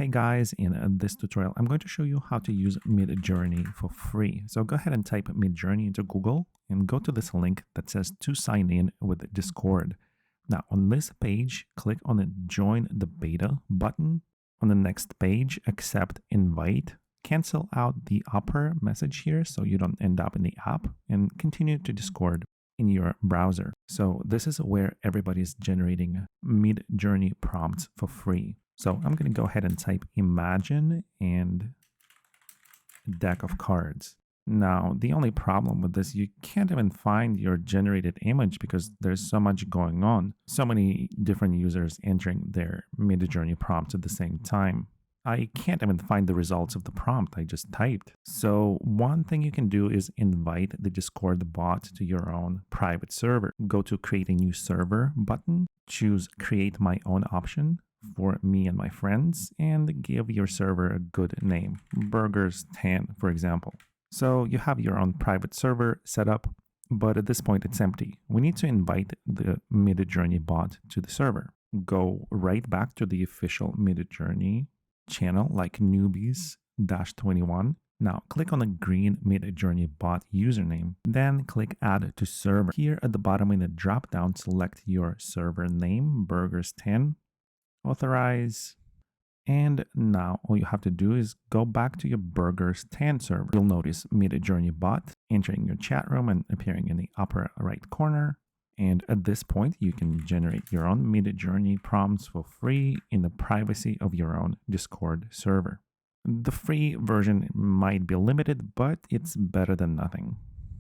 Hey guys, in this tutorial, I'm going to show you how to use Midjourney for free. So go ahead and type Midjourney into Google and go to this link that says to sign in with Discord. Now on this page, click on the join the beta button. On the next page, accept invite. Cancel out the upper message here so you don't end up in the app and continue to Discord in your browser. So this is where everybody's generating Midjourney prompts for free. So I'm going to go ahead and type imagine and deck of cards. Now, the only problem with this, you can't even find your generated image because there's so much going on. So many different users entering their Midjourney prompts at the same time. I can't even find the results of the prompt I just typed. So one thing you can do is invite the Discord bot to your own private server. Go to create a new server button, choose create my own option for me and my friends, and give your server a good name, Burgers 10, for example. So you have your own private server set up, but at this point it's empty. We need to invite the Midjourney bot to the server. Go right back to the official Midjourney channel like newbies-21. Now click on the green Midjourney bot username, then click add to server. Here at the bottom in the drop down, select your server name, Burgers 10, authorize, and now all you have to do is go back to your Burgers 10 server. You'll notice Midjourney bot entering your chat room and appearing in the upper right corner. And at this point, you can generate your own Midjourney prompts for free in the privacy of your own Discord server. The free version might be limited, but it's better than nothing.